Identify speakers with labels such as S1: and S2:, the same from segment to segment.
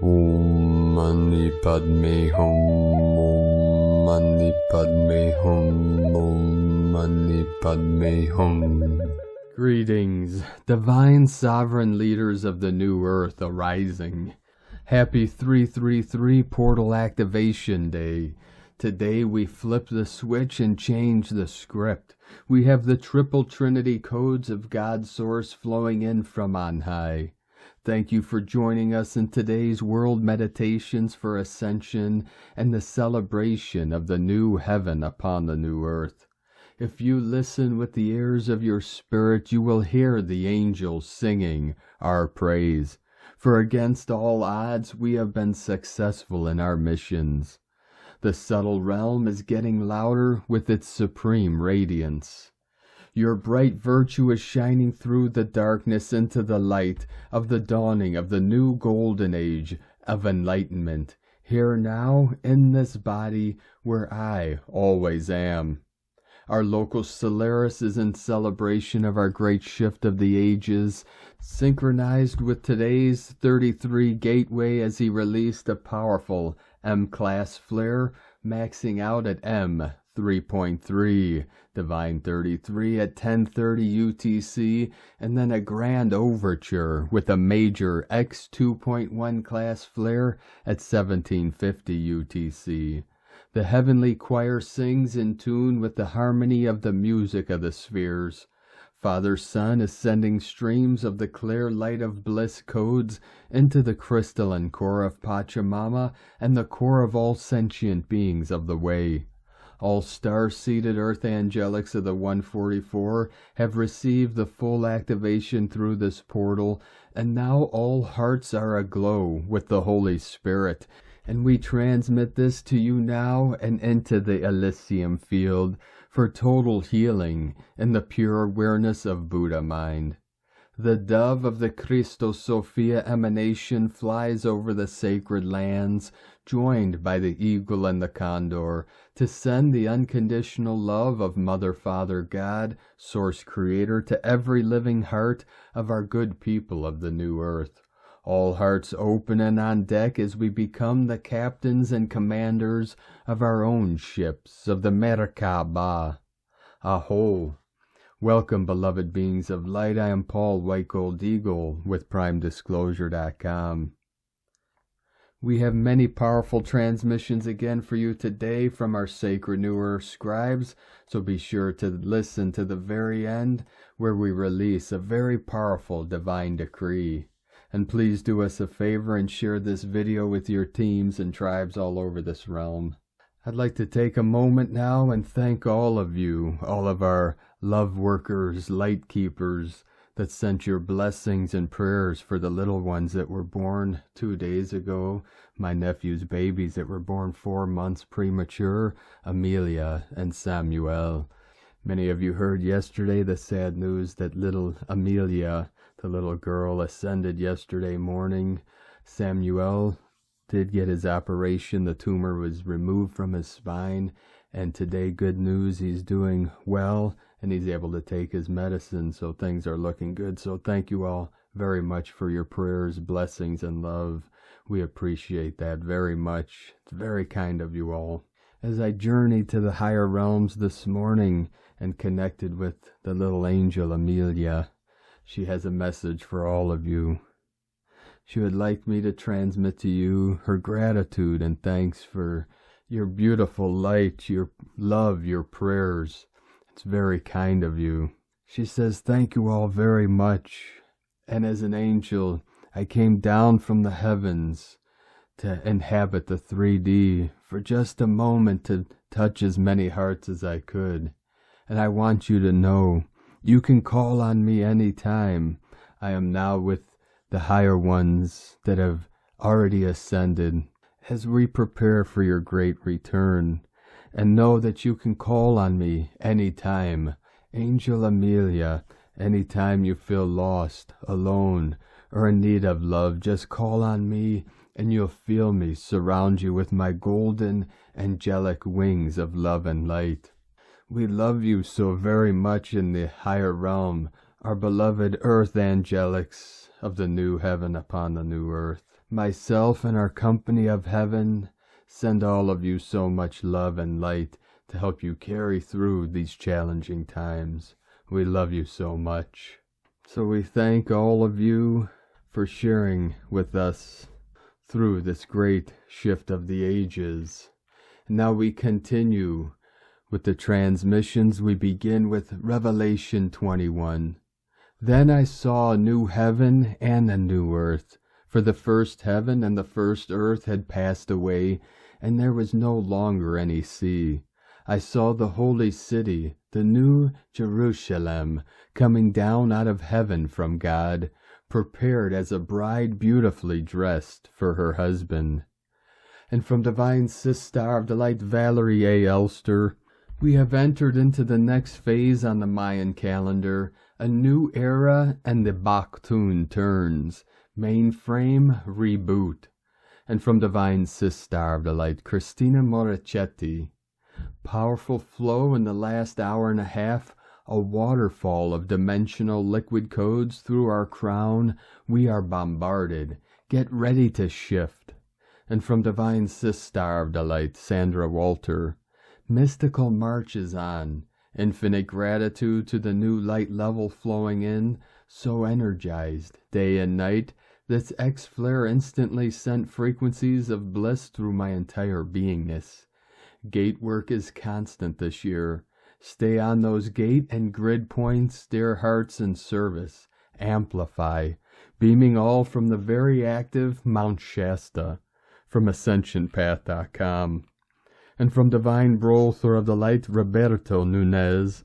S1: Om Mani Padme Hum. Om Mani Padme Hum. Om Mani Padme Hum. Greetings, divine sovereign leaders of the new earth arising. Happy 333 Portal Activation Day. Today we flip the switch and change the script. We have the triple Trinity codes of God's source flowing in from on high. Thank you for joining us in today's world meditations for Ascension and the celebration of the new heaven upon the new earth. If you listen with the ears of your spirit, you will hear the angels singing our praise. For against all odds, we have been successful in our missions. The subtle realm is getting louder with its supreme radiance. Your bright virtue is shining through the darkness into the light of the dawning of the new golden age of enlightenment, here now in this body where I always am. Our local Solaris is in celebration of our great shift of the ages, synchronized with today's 33 gateway as he released a powerful M-class flare, maxing out at M 3.3, Divine 33 at 10:30 UTC, and then a grand overture with a major X 2.1 class flare at 1750 UTC. The heavenly choir sings in tune with the harmony of the music of the spheres. Father Sun is sending streams of the clear light of bliss codes into the crystalline core of Pachamama and the core of all sentient beings of the way. All star-seated earth angelics of the 144 have received the full activation through this portal, and now all hearts are aglow with the Holy Spirit. And we transmit this to you now and into the Elysium field for total healing in the pure awareness of Buddha mind. The dove of the Christos Sophia emanation flies over the sacred lands, joined by the eagle and the condor, to send the unconditional love of Mother, Father, God, Source Creator, to every living heart of our good people of the new earth. All hearts open and on deck as we become the captains and commanders of our own ships of the Merkaba. Aho! Welcome, beloved beings of light. I am Paul White Gold Eagle with PrimeDisclosure.com. We have many powerful transmissions again for you today from our sacred New Earth scribes, so be sure to listen to the very end where we release a very powerful divine decree. And please do us a favor and share this video with your teams and tribes all over this realm. I'd like to take a moment now and thank all of you, all of our love workers, light keepers, that sent your blessings and prayers for the little ones that were born 2 days ago, my nephew's babies that were born 4 months premature, Amelia and Samuel. Many of you heard yesterday the sad news that little Amelia, the little girl, ascended yesterday morning. Samuel did get his operation. The tumor was removed from his spine. And today, good news, he's doing well and he's able to take his medicine. So things are looking good. So thank you all very much for your prayers, blessings, and love. We appreciate that very much. It's very kind of you all. As I journeyed to the higher realms this morning and connected with the little angel Amelia, she has a message for all of you. She would like me to transmit to you her gratitude and thanks for your beautiful light, your love, your prayers. It's very kind of you. She says, thank you all very much. And as an angel, I came down from the heavens to inhabit the 3D for just a moment to touch as many hearts as I could. And I want you to know, you can call on me anytime. I am now with the higher ones that have already ascended as we prepare for your great return. And know that you can call on me anytime. Angel Amelia, anytime you feel lost, alone, or in need of love, just call on me and you'll feel me surround you with my golden angelic wings of love and light. We love you so very much in the higher realm, our beloved earth angelics of the new heaven upon the new earth. myself and our company of heaven send all of you so much love and light to help you carry through these challenging times. We love you so much. So we thank all of you for sharing with us through this great shift of the ages. Now we continue with the transmissions. We begin with Revelation 21. Then I saw a new heaven and a new earth, for the first heaven and the first earth had passed away, and there was no longer any sea. I saw the holy city, the new Jerusalem, coming down out of heaven from God, prepared as a bride beautifully dressed for her husband. And from Divine Sister of the Light Valerie A. Elster, we have entered into the next phase on the Mayan calendar, a new era, and the Baktun turns, mainframe reboot. And from Divine Sister of the Light Christina Morichetti, powerful flow in the last hour and a half, a waterfall of dimensional liquid codes through our crown. We are bombarded. Get ready to shift. And from Divine Sister of the Light Sandra Walter, mystical marches on. Infinite gratitude to the new light level flowing in, so energized, day and night. This X-flare instantly sent frequencies of bliss through my entire beingness. Gate work is constant this year. Stay on those gate and grid points, dear hearts in service. Amplify, beaming all from the very active Mount Shasta, from AscensionPath.com. And from Divine Brother of the Light Roberto Nunez,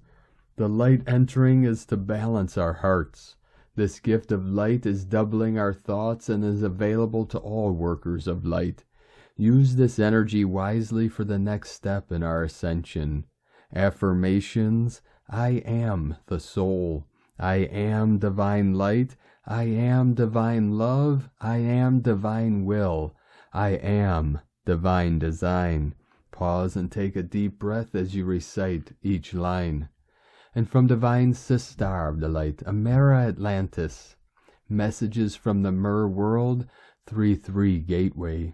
S1: the light entering is to balance our hearts. This gift of light is doubling our thoughts and is available to all workers of light. Use this energy wisely for the next step in our ascension. Affirmations: I am the soul. I am divine light. I am divine love. I am divine will. I am divine design. Pause and take a deep breath as you recite each line. And from Divine Sister of the Light, Amera Atlantis, messages from the Mer world, 3-3 Gateway.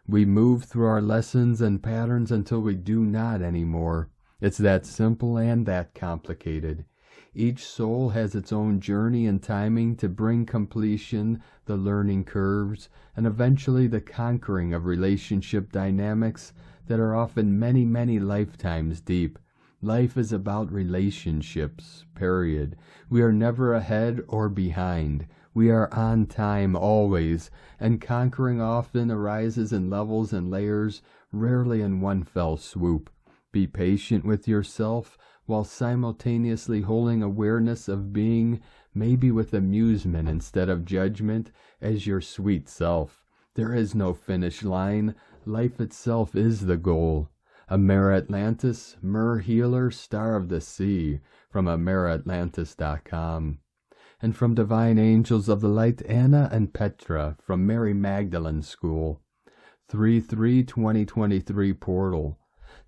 S1: We move through our lessons and patterns until we do not anymore. It's that simple and that complicated. Each soul has its own journey and timing to bring completion, the learning curves, and eventually the conquering of relationship dynamics that are often many, many lifetimes deep. Life is about relationships, period. We are never ahead or behind. We are on time always, and conquering often arises in levels and layers, rarely in one fell swoop. Be patient with yourself while simultaneously holding awareness of being, maybe with amusement instead of judgment, as your sweet self. There is no finish line. Life itself is the goal. Amera Atlantis, Mer Healer, Star of the Sea, from AmeraAtlantis.com. And from Divine Angels of the Light, Anna and Petra, from Mary Magdalene School. 3/3/2023 Portal.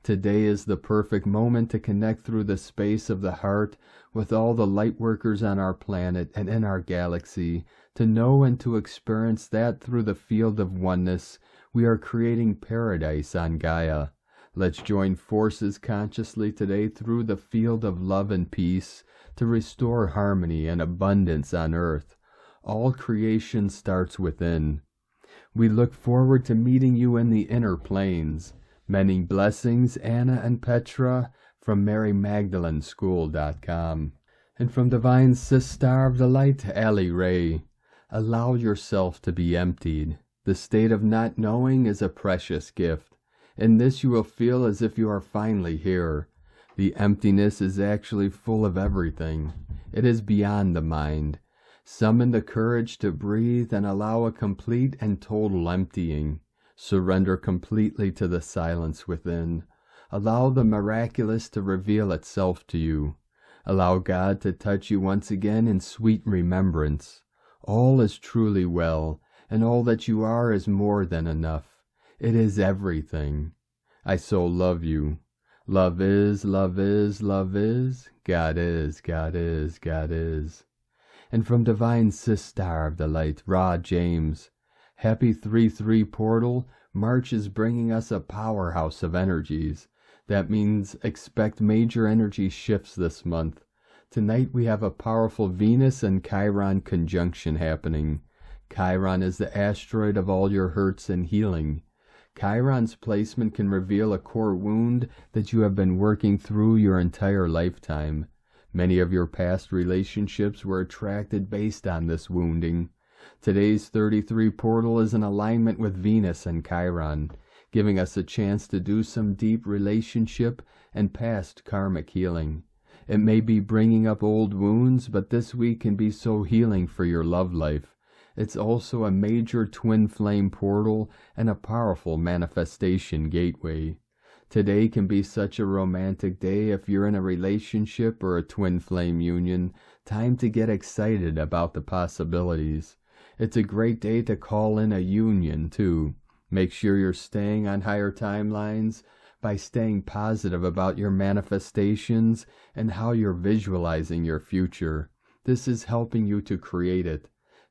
S1: Today is the perfect moment to connect through the space of the heart with all the light workers on our planet and in our galaxy, to know and to experience that through the field of oneness we are creating paradise on Gaia. Let's join forces consciously today through the field of love and peace to restore harmony and abundance on Earth. All creation starts within. We look forward to meeting you in the inner planes. Many blessings, Anna and Petra, from MaryMagdaleneSchool.com. And from Divine Sister of the Light, Allie Ray, allow yourself to be emptied. The state of not knowing is a precious gift. In this you will feel as if you are finally here. The emptiness is actually full of everything. It is beyond the mind. Summon the courage to breathe and allow a complete and total emptying. Surrender completely to the silence within. Allow the miraculous to reveal itself to you. Allow God to touch you once again in sweet remembrance. All is truly well, and all that you are is more than enough. It is everything. I so love you. Love is, love is, love is. God is, God is, God is. And from Divine Sister of the Light, Ra James, Happy 3-3 portal. March is bringing us a powerhouse of energies. That means expect major energy shifts this month. Tonight we have a powerful Venus and Chiron conjunction happening. Chiron is the asteroid of all your hurts and healing. Chiron's placement can reveal a core wound that you have been working through your entire lifetime. Many of your past relationships were attracted based on this wounding. Today's 33 portal is in alignment with Venus and Chiron, giving us a chance to do some deep relationship and past karmic healing. It may be bringing up old wounds, but this week can be so healing for your love life. It's also a major twin flame portal and a powerful manifestation gateway. Today can be such a romantic day if you're in a relationship or a twin flame union. Time to get excited about the possibilities. It's a great day to call in a union, too. Make sure you're staying on higher timelines by staying positive about your manifestations and how you're visualizing your future. This is helping you to create it.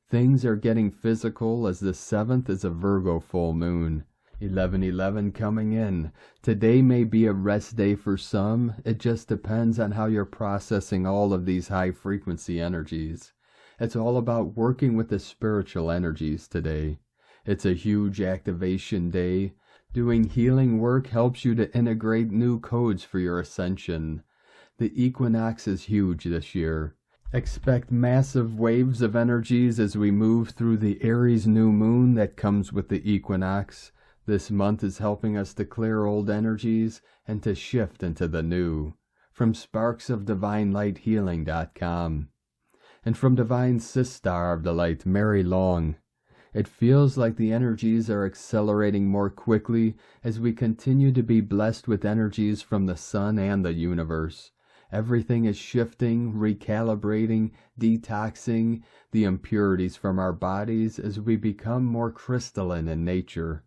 S1: Things are getting physical as the 7th is a Virgo full moon. 11/11 coming in. Today may be a rest day for some. It just depends on how you're processing all of these high frequency energies. It's all about working with the spiritual energies today. It's a huge activation day. Doing healing work helps you to integrate new codes for your ascension. The equinox is huge this year. Expect massive waves of energies as we move through the Aries new moon that comes with the equinox. This month is helping us to clear old energies and to shift into the new. From sparksofdivinelighealing.com. And from Divine Sister of the Light, Mary Long. It feels like the energies are accelerating more quickly as we continue to be blessed with energies from the sun and the universe. Everything is shifting, recalibrating, detoxing the impurities from our bodies as we become more crystalline in nature.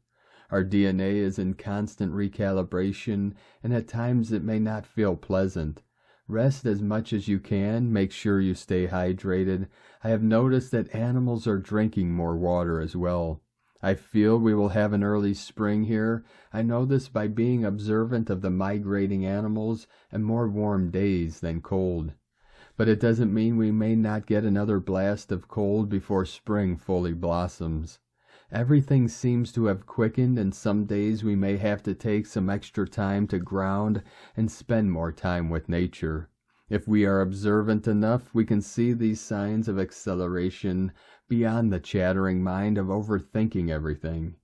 S1: Our DNA is in constant recalibration, and at times it may not feel pleasant. Rest as much as you can. Make sure you stay hydrated. I have noticed that animals are drinking more water as well. I feel we will have an early spring here. I know this by being observant of the migrating animals and more warm days than cold. But it doesn't mean we may not get another blast of cold before spring fully blossoms. Everything seems to have quickened, and some days we may have to take some extra time to ground and spend more time with nature. If we are observant enough, we can see these signs of acceleration beyond the chattering mind of overthinking everything.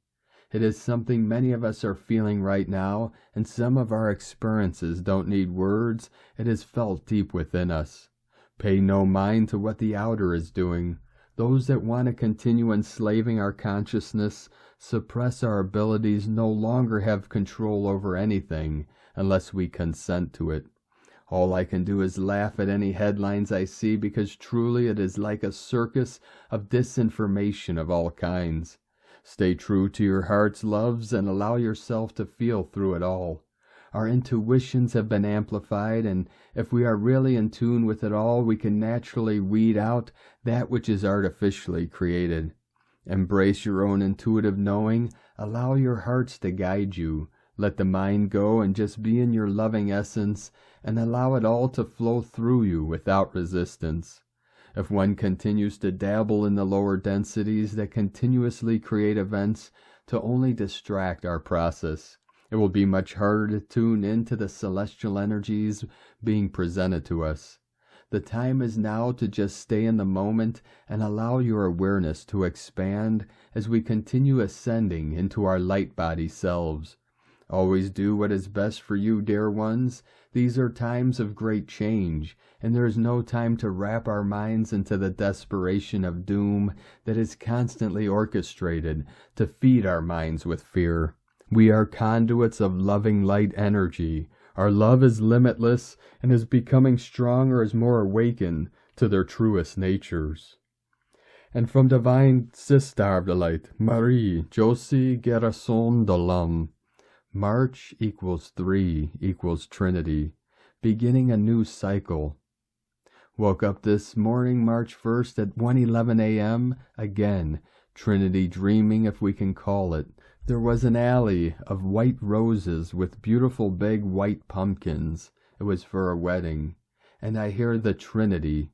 S1: It is something many of us are feeling right now, and some of our experiences don't need words. It is felt deep within us. Pay no mind to what the outer is doing. Those that want to continue enslaving our consciousness, suppress our abilities, no longer have control over anything unless we consent to it. All I can do is laugh at any headlines I see, because truly it is like a circus of disinformation of all kinds. Stay true to your heart's loves and allow yourself to feel through it all. Our intuitions have been amplified, and if we are really in tune with it all, we can naturally weed out that which is artificially created. Embrace your own intuitive knowing. Allow your hearts to guide you. Let the mind go and just be in your loving essence, and allow it all to flow through you without resistance. If one continues to dabble in the lower densities that continuously create events to only distract our process, it will be much harder to tune into the celestial energies being presented to us. The time is now to just stay in the moment and allow your awareness to expand as we continue ascending into our light body selves. Always do what is best for you, dear ones. These are times of great change, and there is no time to wrap our minds into the desperation of doom that is constantly orchestrated to feed our minds with fear. We are conduits of loving light energy. Our love is limitless and is becoming stronger as more awaken to their truest natures. And from Divine Sister of the Light, Marie, Josie Garrison de l'Homme. March equals 3 equals Trinity, beginning a new cycle. Woke up this morning, March 1st at 1:11 a.m. Again, Trinity dreaming, if we can call it. There was an alley of white roses with beautiful big white pumpkins. It was for a wedding. And I hear the Trinity.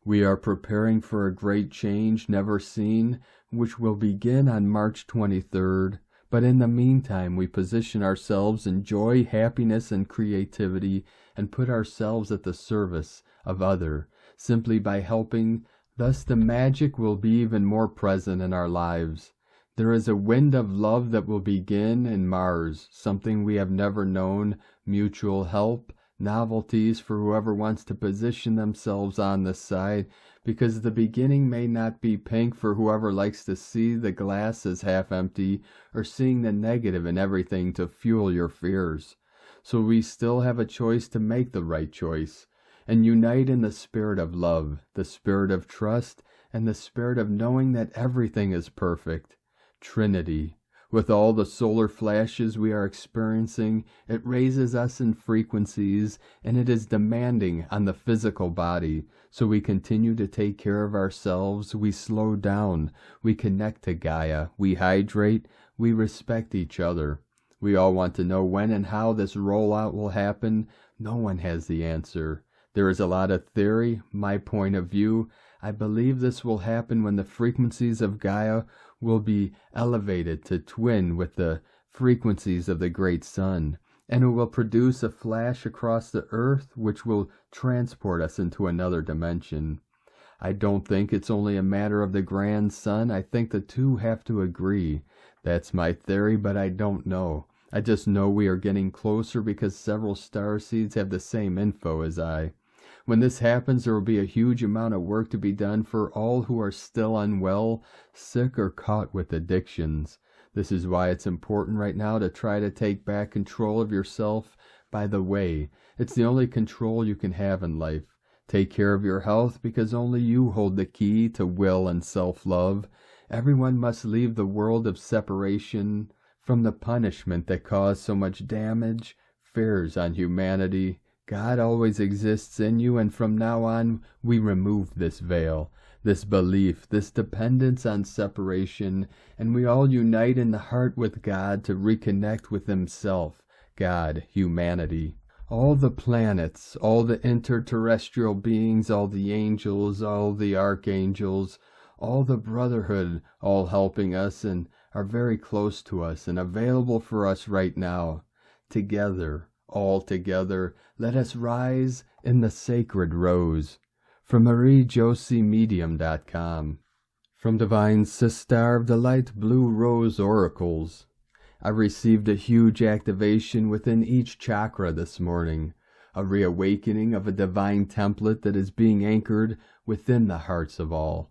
S1: We are preparing for a great change never seen, which will begin on March 23rd. But in the meantime, we position ourselves in joy, happiness, and creativity, and put ourselves at the service of other, simply by helping. Thus the magic will be even more present in our lives. There is a wind of love that will begin in Mars, something we have never known, mutual help, novelties for whoever wants to position themselves on this side, because the beginning may not be pink for whoever likes to see the glass as half empty or seeing the negative in everything to fuel your fears. So we still have a choice to make the right choice and unite in the spirit of love, the spirit of trust, and the spirit of knowing that everything is perfect. Trinity. With all the solar flashes we are experiencing, it raises us in frequencies, and it is demanding on the physical body. So we continue to take care of ourselves, we slow down, we connect to Gaia, we hydrate, we respect each other. We all want to know when and how this rollout will happen. No one has the answer. There is a lot of theory. My point of view, I believe this will happen when the frequencies of Gaia will be elevated to twin with the frequencies of the great sun, and it will produce a flash across the earth which will transport us into another dimension. I don't think it's only a matter of the grand sun. I think the two have to agree. That's my theory, but I don't know. I just know we are getting closer because several starseeds have the same info as I. When this happens, there will be a huge amount of work to be done for all who are still unwell, sick, or caught with addictions. This is why it's important right now to try to take back control of yourself. By the way, it's the only control you can have in life. Take care of your health because only you hold the key to will and self-love. Everyone must leave the world of separation from the punishment that caused so much damage, fears on humanity. God always exists in you, and from now on we remove this veil, this belief, this dependence on separation, and we all unite in the heart with God to reconnect with Himself, God, humanity. All the planets, all the interterrestrial beings, all the angels, all the archangels, all the brotherhood, all helping us and are very close to us and available for us right now. Together, all together, let us rise in the sacred rose. From MarieJosieMedium.com. From Divine Sistar of the Light Blue Rose Oracles. I received a huge activation within each chakra this morning, a reawakening of a divine template that is being anchored within the hearts of all.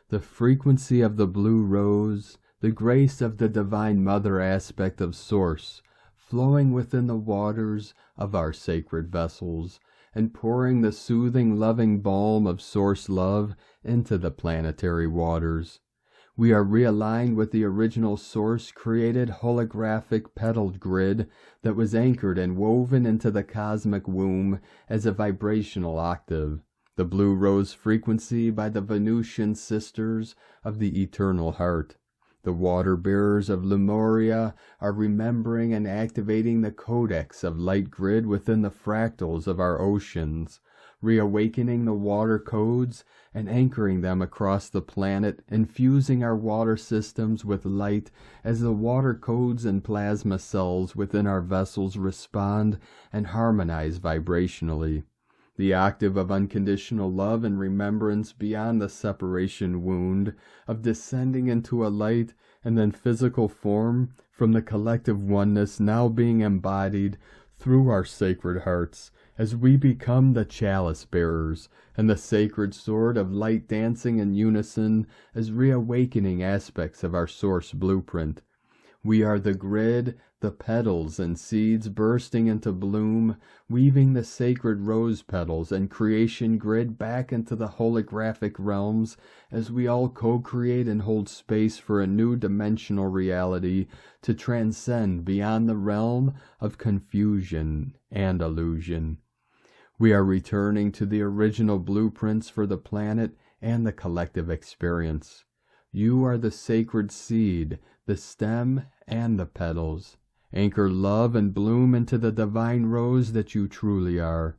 S1: The frequency of the blue rose, the grace of the Divine Mother aspect of Source, flowing within the waters of our sacred vessels, and pouring the soothing, loving balm of Source love into the planetary waters. We are realigned with the original Source-created holographic petaled grid that was anchored and woven into the cosmic womb as a vibrational octave, the blue rose frequency by the Venusian sisters of the eternal heart. The water-bearers of Lemuria are remembering and activating the codex of light grid within the fractals of our oceans, reawakening the water codes and anchoring them across the planet, infusing our water systems with light as the water codes and plasma cells within our vessels respond and harmonize vibrationally. The octave of unconditional love and remembrance beyond the separation wound, of descending into a light and then physical form from the collective oneness now being embodied through our sacred hearts as we become the chalice bearers and the sacred sword of light dancing in unison as reawakening aspects of our Source blueprint. We are the grid, the petals and seeds bursting into bloom, weaving the sacred rose petals and creation grid back into the holographic realms as we all co-create and hold space for a new dimensional reality to transcend beyond the realm of confusion and illusion. We are returning to the original blueprints for the planet and the collective experience. You are the sacred seed, the stem and the petals. Anchor love and bloom into the divine rose that you truly are.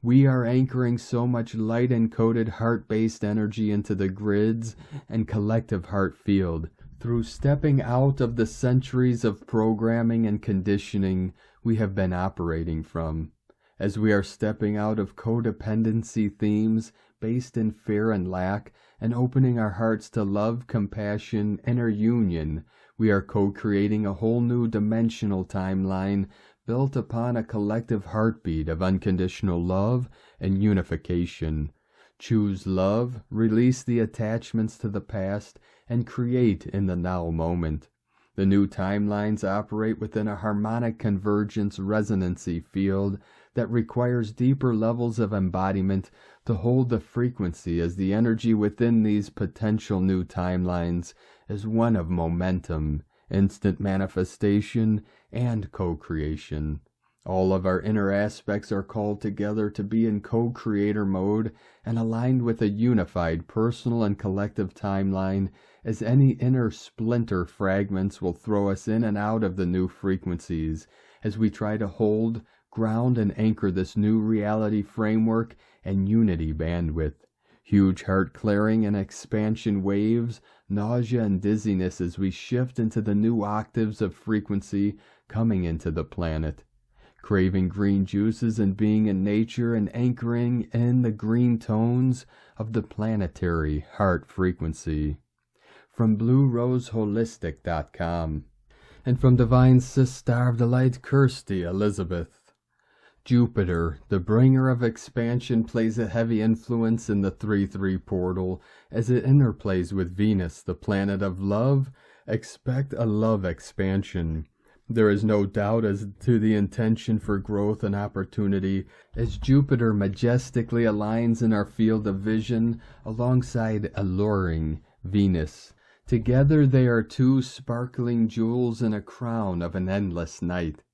S1: We are anchoring so much light-encoded heart-based energy into the grids and collective heart field. Through stepping out of the centuries of programming and conditioning we have been operating from, as we are stepping out of codependency themes based in fear and lack and opening our hearts to love, compassion, inner union, we are co-creating a whole new dimensional timeline built upon a collective heartbeat of unconditional love and unification. Choose love, release the attachments to the past, and create in the now moment. The new timelines operate within a harmonic convergence resonancy field that requires deeper levels of embodiment to hold the frequency, as the energy within these potential new timelines is one of momentum, instant manifestation, and co-creation. All of our inner aspects are called together to be in co-creator mode and aligned with a unified personal and collective timeline, as any inner splinter fragments will throw us in and out of the new frequencies as we try to hold, ground, and anchor this new reality framework and unity bandwidth. Huge heart clearing and expansion waves, nausea and dizziness as we shift into the new octaves of frequency coming into the planet. Craving green juices and being in nature and anchoring in the green tones of the planetary heart frequency. From BlueRoseHolistic.com. And from Divine Sis Star of the Light, Kirsty Elizabeth. Jupiter, the bringer of expansion, plays a heavy influence in the 3-3 portal as it interplays with Venus, the planet of love. Expect a love expansion. There is no doubt as to the intention for growth and opportunity as Jupiter majestically aligns in our field of vision alongside alluring Venus. Together they are two sparkling jewels in a crown of an endless night.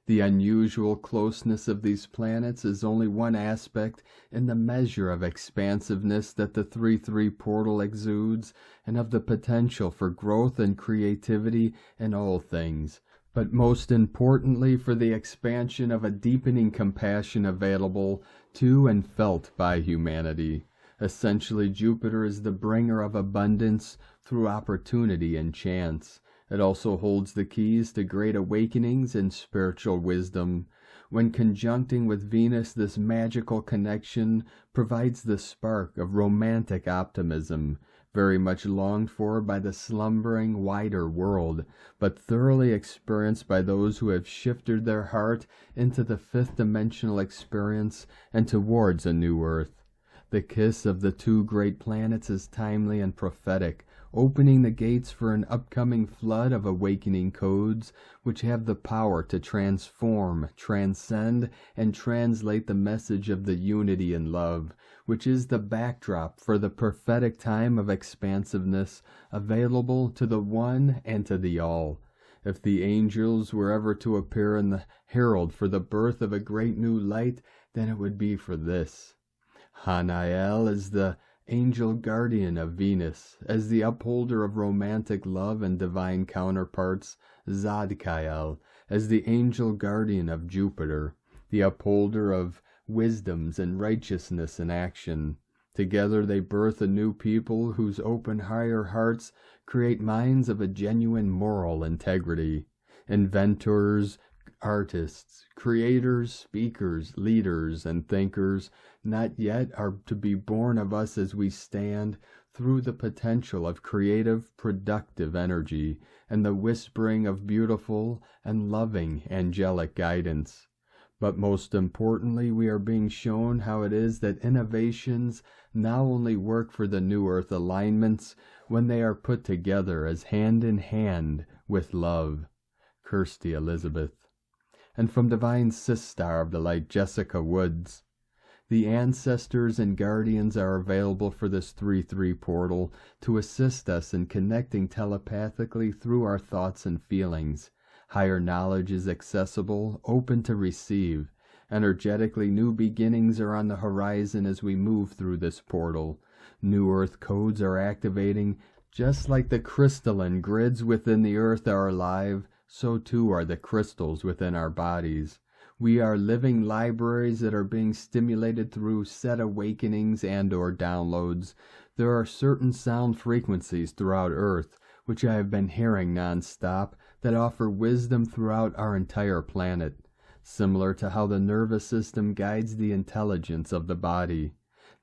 S1: The unusual closeness of these planets is only one aspect in the measure of expansiveness that the 3-3 portal exudes, and of the potential for growth and creativity in all things, but most importantly for the expansion of a deepening compassion available to and felt by humanity. Essentially, Jupiter is the bringer of abundance through opportunity and chance. It also holds the keys to great awakenings and spiritual wisdom. When conjuncting with Venus, this magical connection provides the spark of romantic optimism, very much longed for by the slumbering wider world, but thoroughly experienced by those who have shifted their heart into the fifth dimensional experience and towards a new earth. The kiss of the two great planets is timely and prophetic, opening the gates for an upcoming flood of awakening codes which have the power to transform, transcend, and translate the message of the unity and love, which is the backdrop for the prophetic time of expansiveness available to the one and to the all. If the angels were ever to appear in the herald for the birth of a great new light, then it would be for this. Hanael is the angel guardian of Venus, as the upholder of romantic love and divine counterparts, Zadkiel, as the angel guardian of Jupiter, the upholder of wisdoms and righteousness in action. Together they birth a new people whose open higher hearts create minds of a genuine moral integrity. Inventors, artists, creators, speakers, leaders, and thinkers not yet are to be born of us as we stand through the potential of creative, productive energy and the whispering of beautiful and loving angelic guidance. But most importantly, we are being shown how it is that innovations now only work for the New Earth alignments when they are put together as hand in hand with love. Kirsty Elizabeth. And from Divine Sis Star of the Light, Jessica Woods. The ancestors and guardians are available for this 3-3 portal to assist us in connecting telepathically through our thoughts and feelings. Higher knowledge is accessible, open to receive. Energetically, new beginnings are on the horizon as we move through this portal. New Earth codes are activating, Just like the crystalline grids within the earth are alive, so too are the crystals within our bodies. We are living libraries that are being stimulated through set awakenings and/or downloads. There are certain sound frequencies throughout Earth, which I have been hearing non-stop, that offer wisdom throughout our entire planet, similar to how the nervous system guides the intelligence of the body.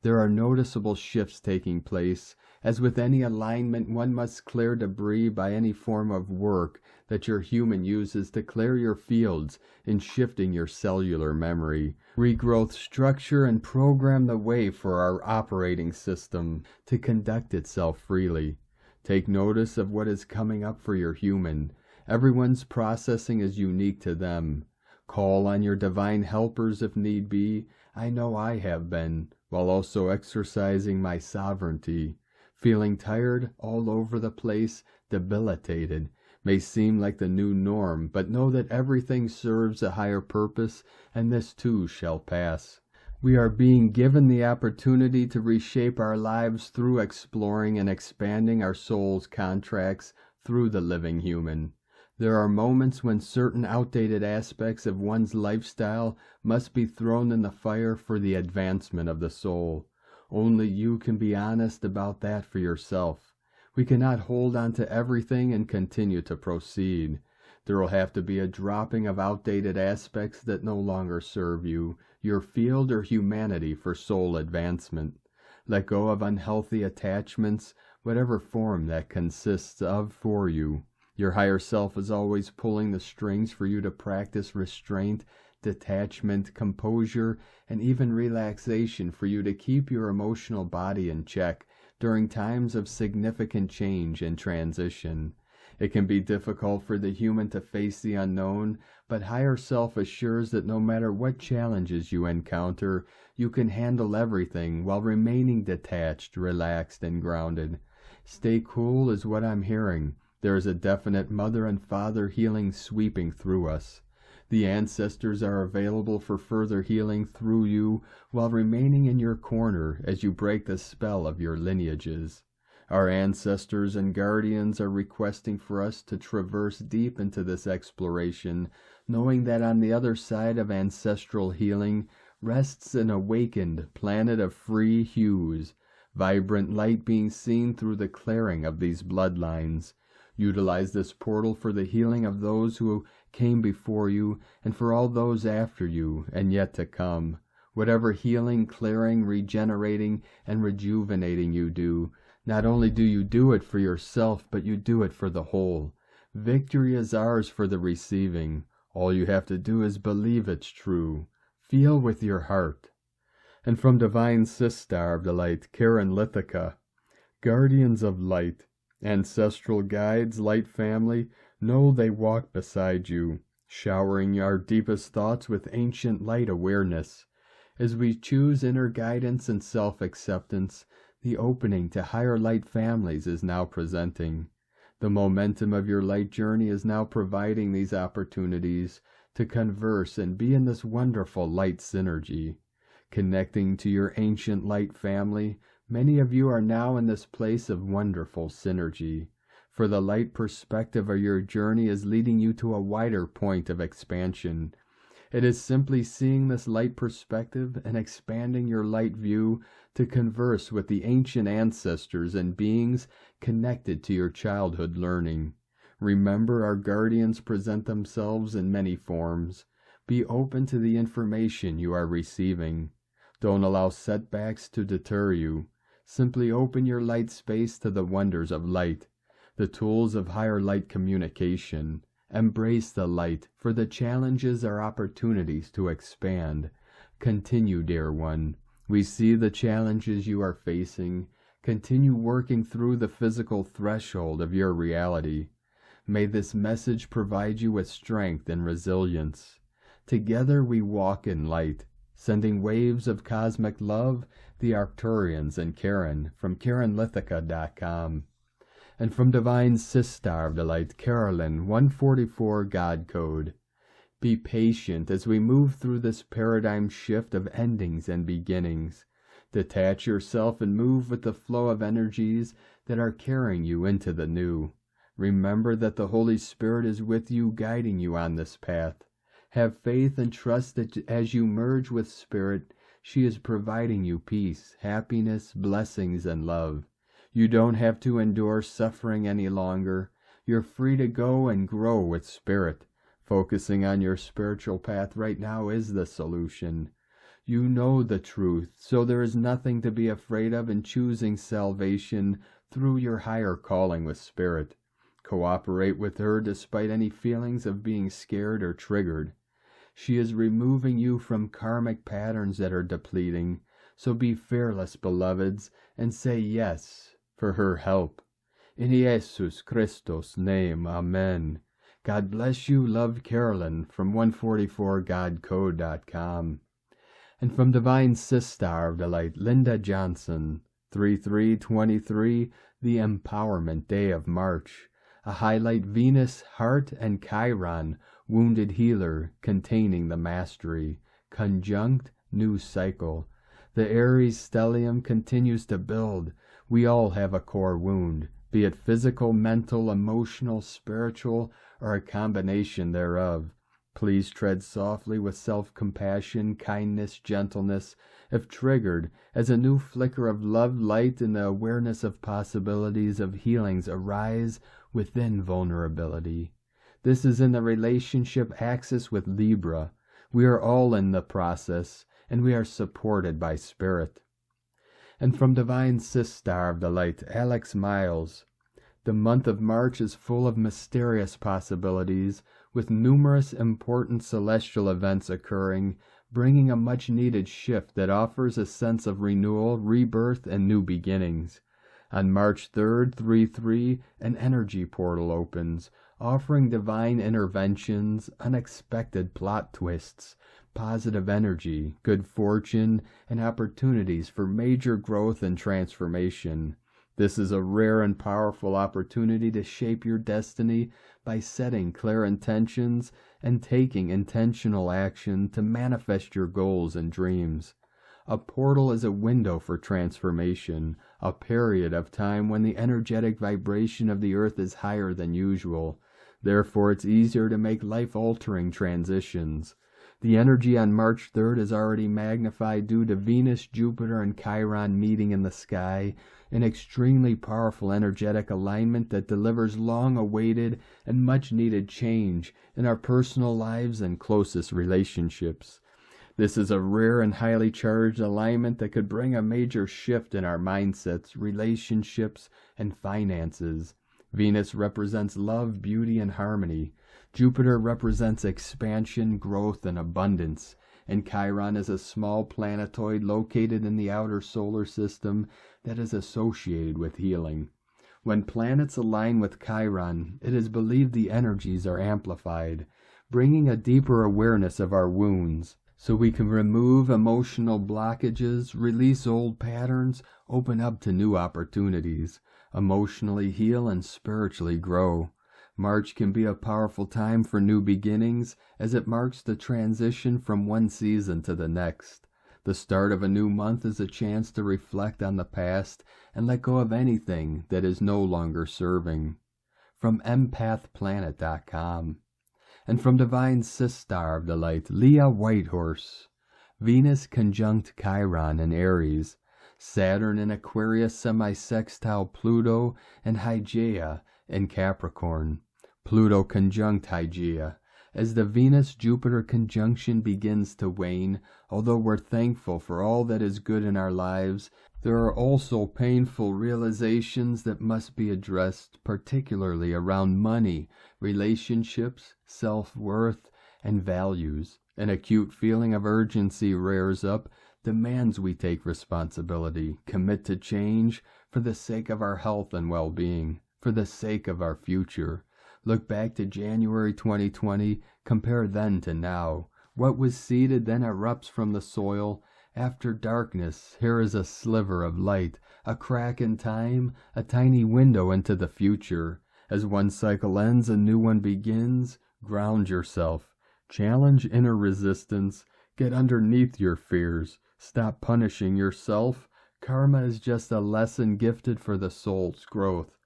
S1: There are noticeable shifts taking place. As with any alignment, one must clear debris by any form of work that your human uses to clear your fields in shifting your cellular memory, regrowth structure, and program the way for our operating system to conduct itself freely. Take notice of what is coming up for your human. Everyone's processing is unique to them. Call on your divine helpers if need be. I know I have been, while also exercising my sovereignty. Feeling tired, all over the place, debilitated, may seem like the new norm, but know that everything serves a higher purpose, and this too shall pass. We are being given the opportunity to reshape our lives through exploring and expanding our soul's contracts through the living human. There are moments when certain outdated aspects of one's lifestyle must be thrown in the fire for the advancement of the soul. Only you can be honest about that for yourself. We cannot hold on to everything and continue to proceed. There will have to be a dropping of outdated aspects that no longer serve you, your field, or humanity for soul advancement. Let go of unhealthy attachments, whatever form that consists of for you. Your higher self is always pulling the strings for you to practice restraint, detachment, composure, and even relaxation for you to keep your emotional body in check during times of significant change and transition. It can be difficult for the human to face the unknown, but higher self assures that no matter what challenges you encounter, you can handle everything while remaining detached, relaxed, and grounded. Stay cool is what I'm hearing. There is a definite mother and father healing sweeping through us. The ancestors are available for further healing through you while remaining in your corner as you break the spell of your lineages. Our ancestors and guardians are requesting for us to traverse deep into this exploration, knowing that on the other side of ancestral healing rests an awakened planet of free hues, vibrant light being seen through the clearing of these bloodlines. Utilize this portal for the healing of those who came before you and for all those after you and yet to come. Whatever healing, clearing, regenerating, and rejuvenating you do, not only do you do it for yourself, but you do it for the whole. Victory is ours for the receiving. All you have to do is believe it's true. Feel with your heart. And from Divine Sistar of the Light, Karen Lithica, Guardians of Light, Ancestral guides, light family, know they walk beside you, showering our deepest thoughts with ancient light awareness. As we choose inner guidance and self-acceptance, the opening to higher light families is now presenting. The momentum of your light journey is now providing these opportunities to converse and be in this wonderful light synergy. Connecting to your ancient light family, many of you are now in this place of wonderful synergy, for the light perspective of your journey is leading you to a wider point of expansion. It is simply seeing this light perspective and expanding your light view to converse with the ancient ancestors and beings connected to your childhood learning. Remember, our guardians present themselves in many forms. Be open to the information you are receiving. Don't allow setbacks to deter you. Simply open your light space to the wonders of light, the tools of higher light communication. Embrace the light, for the challenges are opportunities to expand. Continue, dear one. We see the challenges you are facing. Continue working through the physical threshold of your reality. May this message provide you with strength and resilience. Together we walk in light, sending waves of cosmic love, the Arcturians and Karen from KarenLithica.com. And from Divine Sistar of the Light, Carolyn, 144 God Code. Be patient as we move through this paradigm shift of endings and beginnings. Detach yourself and move with the flow of energies that are carrying you into the new. Remember that the Holy Spirit is with you, guiding you on this path. Have faith and trust that as you merge with Spirit, she is providing you peace, happiness, blessings, and love. You don't have to endure suffering any longer. You're free to go and grow with Spirit. Focusing on your spiritual path right now is the solution. You know the truth, so there is nothing to be afraid of in choosing salvation through your higher calling with Spirit. Cooperate with her despite any feelings of being scared or triggered. She is removing you from karmic patterns that are depleting, so be fearless, beloveds, and say yes for her help. In Jesus Christos' name, Amen. God bless you, love, Carolyn, from 144godcode.com. And from Divine Sister of the Light, Linda Johnson, 3323, the Empowerment Day of March. A highlight Venus, Heart, and Chiron, Wounded Healer, containing the Mastery, conjunct New Cycle. The Aries stellium continues to build. We all have a core wound, be it physical, mental, emotional, spiritual, or a combination thereof. Please tread softly with self-compassion, kindness, gentleness, if triggered, as a new flicker of love, light, and the awareness of possibilities of healings arise within vulnerability. This is in the relationship axis with Libra. We are all in the process, and we are supported by Spirit. And from Divine Sister of the Light, Alex Miles, the month of March is full of mysterious possibilities, with numerous important celestial events occurring, bringing a much-needed shift that offers a sense of renewal, rebirth, and new beginnings. On March 3rd, 3/3, an energy portal opens, offering divine interventions, unexpected plot twists, positive energy, good fortune, and opportunities for major growth and transformation. This is a rare and powerful opportunity to shape your destiny by setting clear intentions and taking intentional action to manifest your goals and dreams. A portal is a window for transformation, a period of time when the energetic vibration of the earth is higher than usual. Therefore, it's easier to make life-altering transitions. The energy on March 3rd is already magnified due to Venus, Jupiter, and Chiron meeting in the sky, an extremely powerful energetic alignment that delivers long-awaited and much-needed change in our personal lives and closest relationships. This is a rare and highly charged alignment that could bring a major shift in our mindsets, relationships, and finances. Venus represents love, beauty, and harmony. Jupiter represents expansion, growth, and abundance. And Chiron is a small planetoid located in the outer solar system that is associated with healing. When planets align with Chiron, it is believed the energies are amplified, bringing a deeper awareness of our wounds, so we can remove emotional blockages, release old patterns, open up to new opportunities, emotionally heal, and spiritually grow. March can be a powerful time for new beginnings, as it marks the transition from one season to the next. The start of a new month is a chance to reflect on the past and let go of anything that is no longer serving. From empathplanet.com. And from Divine Sister of the Light, Leah Whitehorse. Venus conjunct Chiron in Aries. Saturn in Aquarius semi-sextile Pluto and Hygeia in Capricorn. Pluto conjunct Hygeia. As the Venus-Jupiter conjunction begins to wane, although we're thankful for all that is good in our lives, there are also painful realizations that must be addressed, particularly around money, relationships, self-worth, and values. An acute feeling of urgency rears up, demands we take responsibility, commit to change for the sake of our health and well-being, for the sake of our future. Look back to January 2020, compare then to now. What was seeded then erupts from the soil. After darkness, here is a sliver of light, a crack in time, a tiny window into the future. As one cycle ends, a new one begins. Ground yourself. Challenge inner resistance. Get underneath your fears. Stop punishing yourself. Karma is just a lesson gifted for the soul's growth.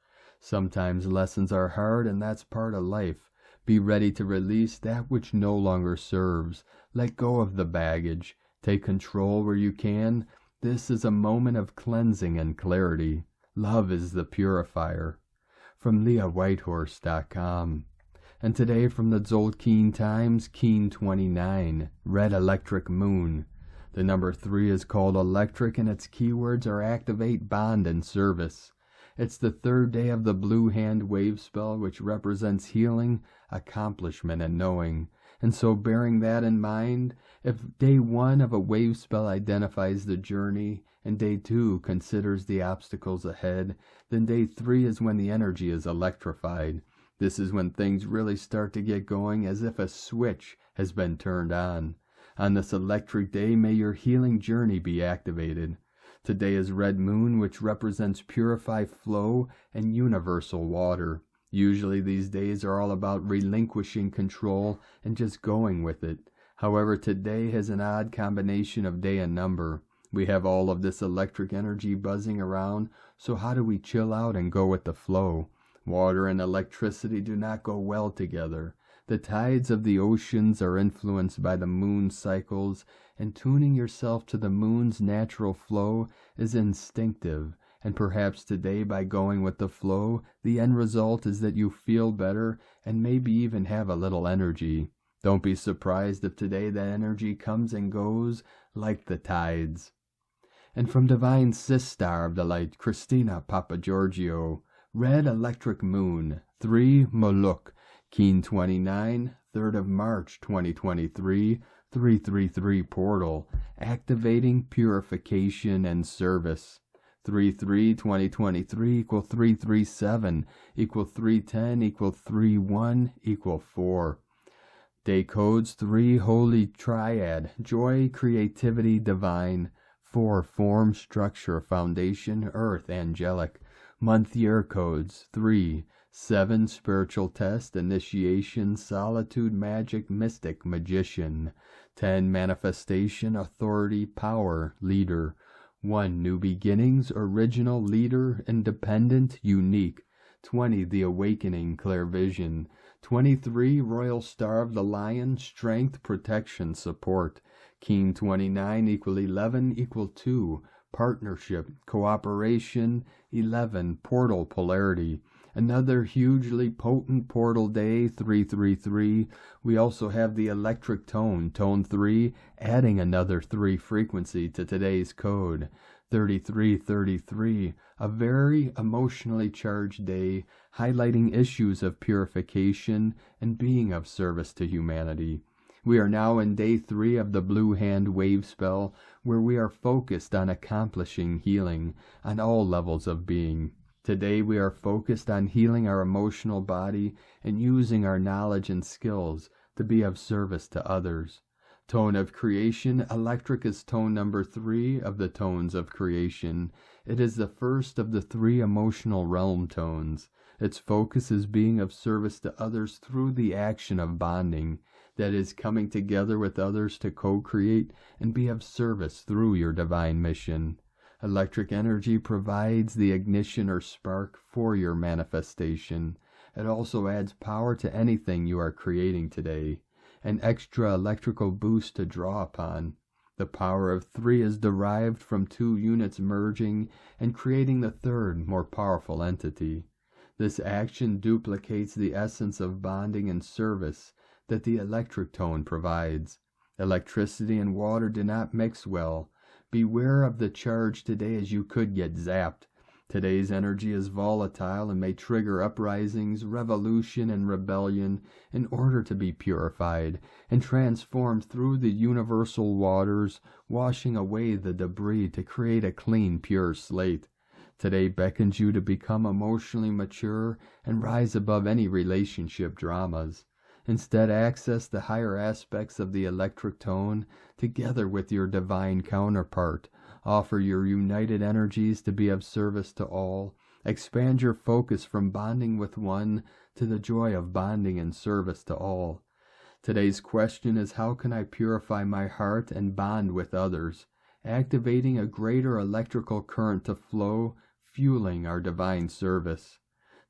S1: Sometimes lessons are hard, and that's part of life. Be ready to release that which no longer serves. Let go of the baggage. Take control where you can. This is a moment of cleansing and clarity. Love is the purifier. From LeahWhitehorse.com. And today from the Tzolk'in Times, Keen 29, Red Electric Moon. The number 3 is called electric, and its keywords are activate, bond, and service. It's the 3rd day of the Blue Hand wave spell, which represents healing, accomplishment, and knowing. And so bearing that in mind, if day 1 of a wave spell identifies the journey, and day 2 considers the obstacles ahead, then day 3 is when the energy is electrified. This is when things really start to get going, as if a switch has been turned on. On this electric day, may your healing journey be activated. Today is Red Moon, which represents purified flow and universal water. Usually these days are all about relinquishing control and just going with it. However, today has an odd combination of day and number. We have all of this electric energy buzzing around, so how do we chill out and go with the flow? Water and electricity do not go well together. The tides of the oceans are influenced by the moon's cycles, and tuning yourself to the moon's natural flow is instinctive. And perhaps today, by going with the flow, the end result is that you feel better and maybe even have a little energy. Don't be surprised if today that energy comes and goes like the tides. And from Divine Sistar of the Light, Christina Papagiorgio, Red Electric Moon, 3 Moloch, Keen 29, 3rd of March 2023, 333 portal, activating purification and service. 3-3-2023 equal 337 equal 310 equal 31 equal 4. Day codes 3 Holy Triad, Joy, Creativity, Divine. 4 Form, Structure, Foundation, Earth, Angelic. Month year codes 3, 7 Spiritual Test, Initiation, Solitude, Magic, Mystic, Magician. 10 Manifestation, Authority, Power, Leader. 1 New Beginnings, Original, Leader, Independent, Unique. 20 The Awakening, Clairvision. 23 Royal Star of the Lion, Strength, Protection, Support. Keen 29 equal 11 equal 2. Partnership, Cooperation, 11 Portal, Polarity. Another hugely potent portal day, 333. We also have the electric tone, tone 3, adding another 3 frequency to today's code. 3333, a very emotionally charged day, highlighting issues of purification and being of service to humanity. We are now in day 3 of the Blue Hand wave spell, where we are focused on accomplishing healing on all levels of being. Today we are focused on healing our emotional body and using our knowledge and skills to be of service to others. Tone of creation, electric is tone number 3 of the tones of creation. It is the first of the 3 emotional realm tones. Its focus is being of service to others through the action of bonding, that is, coming together with others to co-create and be of service through your divine mission. Electric energy provides the ignition or spark for your manifestation. It also adds power to anything you are creating today, an extra electrical boost to draw upon. The power of 3 is derived from 2 units merging and creating the 3rd, more powerful entity. This action duplicates the essence of bonding and service that the electric tone provides. Electricity and water do not mix well. Beware of the charge today, as you could get zapped. Today's energy is volatile and may trigger uprisings, revolution, and rebellion in order to be purified and transformed through the universal waters, washing away the debris to create a clean, pure slate. Today beckons you to become emotionally mature and rise above any relationship dramas. Instead, access the higher aspects of the electric tone together with your divine counterpart. Offer your united energies to be of service to all. Expand your focus from bonding with one to the joy of bonding and service to all. Today's question is, how can I purify my heart and bond with others? activating a greater electrical current to flow, fueling our divine service.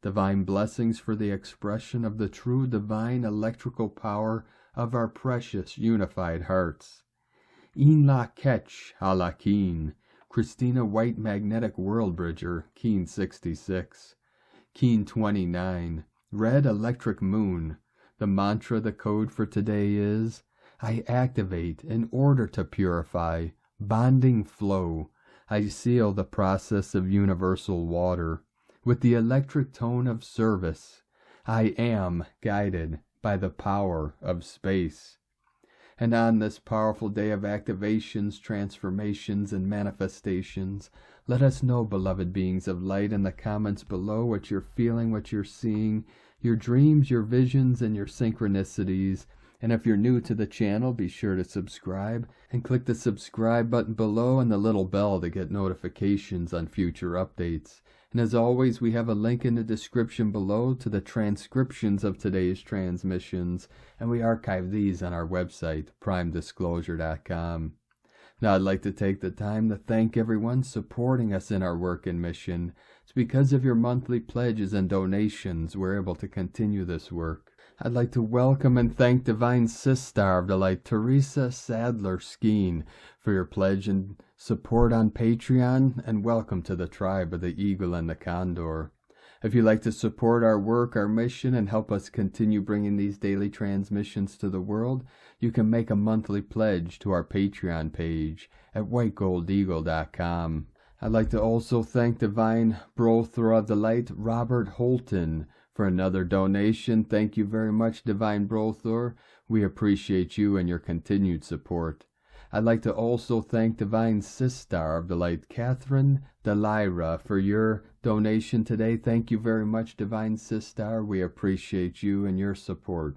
S1: Divine blessings for the expression of the true divine electrical power of our precious unified hearts. In la ketch a la keen, Christina White Magnetic World Bridger, Keen 66. Keen 29, Red Electric Moon. The mantra, the code for today is, I activate in order to purify, bonding flow. I seal the process of universal water with the electric tone of service. I am guided by the power of space. And on this powerful day of activations, transformations, and manifestations, let us know, beloved beings of light, in the comments below what you're feeling, what you're seeing, your dreams, your visions, and your synchronicities. And if you're new to the channel, be sure to subscribe and click the subscribe button below and the little bell to get notifications on future updates. And as always, we have a link in the description below to the transcriptions of today's transmissions, and we archive these on our website, primedisclosure.com. Now, I'd like to take the time to thank everyone supporting us in our work and mission. It's because of your monthly pledges and donations we're able to continue this work. I'd like to welcome and thank Divine Sister of the Light, Teresa Skeen, for your pledge and support on Patreon, and welcome to the tribe of the Eagle and the Condor. If you'd like to support our work, our mission, and help us continue bringing these daily transmissions to the world, you can make a monthly pledge to our Patreon page at whitegoldeagle.com. I'd like to also thank Divine Brother of the Light, Robert Holton, for another donation. Thank you very much, Divine Brother. We appreciate you and your continued support. I'd like to also thank Divine Sister of the Light, Catherine Delira, for your donation today. Thank you very much, Divine Sister. We appreciate you and your support.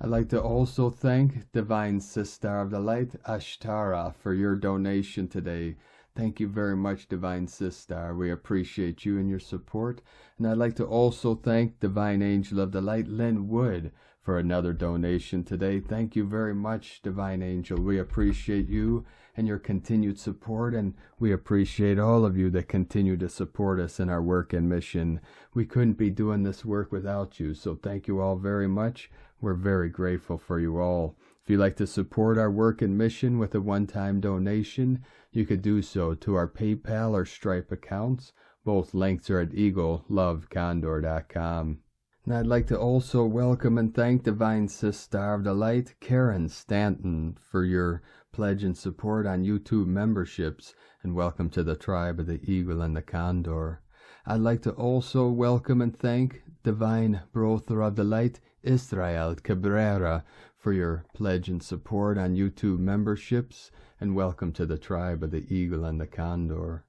S1: I'd like to also thank Divine Sister of the Light, Ashtar, for your donation today. Thank you very much, Divine Sister. We appreciate you and your support. And I'd like to also thank Divine Angel of the Light, Lynn Wood, for another donation today. Thank you very much, Divine Angel. We appreciate you and your continued support, and we appreciate all of you that continue to support us in our work and mission. We couldn't be doing this work without you, so thank you all very much. We're very grateful for you all. If you'd like to support our work and mission with a one-time donation, you could do so to our PayPal or Stripe accounts. Both links are at eaglelovecondor.com. And I'd like to also welcome and thank Divine Sister of the Light, Karen Stanton, for your pledge and support on YouTube memberships, and welcome to the tribe of the Eagle and the Condor. I'd like to also welcome and thank Divine Brother of the Light, Israel Cabrera, for your pledge and support on YouTube memberships, and welcome to the tribe of the Eagle and the Condor.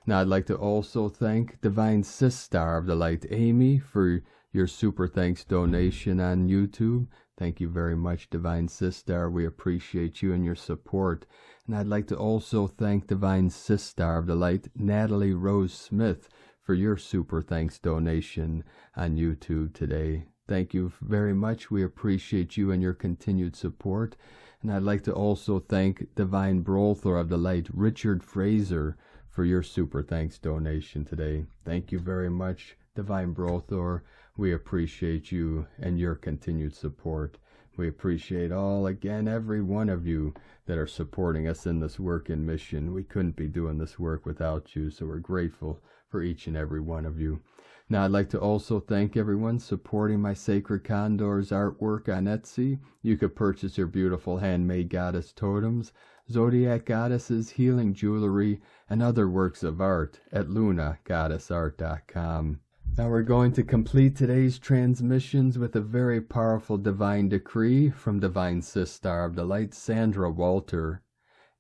S1: Now I'd like to also thank Divine Sister of the Light, Amy, for your super thanks donation on YouTube. Thank you very much, Divine Sister. We appreciate you and your support. And I'd like to also thank Divine Sister of the Light, Natalie Rose Smith, for your super thanks donation on YouTube today. Thank you very much. We appreciate you and your continued support. And I'd like to also thank Divine Brother of the Light, Richard Fraser, for your super thanks donation today. Thank you very much, Divine Brother. We appreciate you and your continued support. We appreciate every one of you that are supporting us in this work and mission. We couldn't be doing this work without you, so we're grateful for each and every one of you. Now, I'd like to also thank everyone supporting my Sacred Condors artwork on Etsy. You could purchase your beautiful handmade goddess totems, zodiac goddesses, healing jewelry, and other works of art at lunagoddessart.com. Now we're going to complete today's transmissions with a very powerful divine decree from Divine Sister of the Light, Sandra Walter.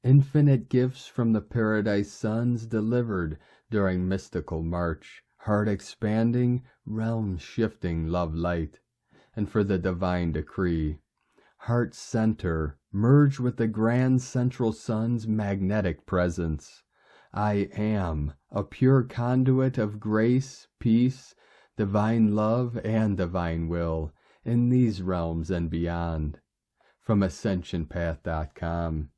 S1: Infinite gifts from the Paradise Sons delivered during mystical march, heart expanding, realm shifting love light. And for the divine decree, heart center, merge with the grand central sun's magnetic presence. I am a pure conduit of grace, peace, divine love, and divine will in these realms and beyond. From AscensionPath.com.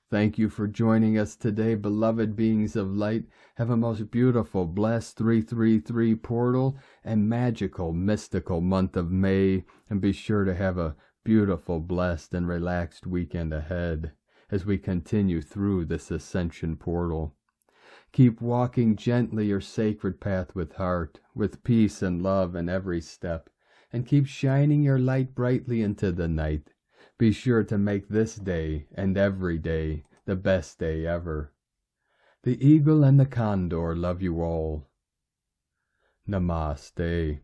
S1: Thank you for joining us today, beloved beings of light. Have a most beautiful, blessed 333 portal and magical, mystical month of May, and be sure to have a beautiful, blessed, and relaxed weekend ahead as we continue through this Ascension portal. Keep walking gently your sacred path with heart, with peace and love in every step, and keep shining your light brightly into the night. Be sure to make this day and every day the best day ever. The eagle and the condor love you all. Namaste.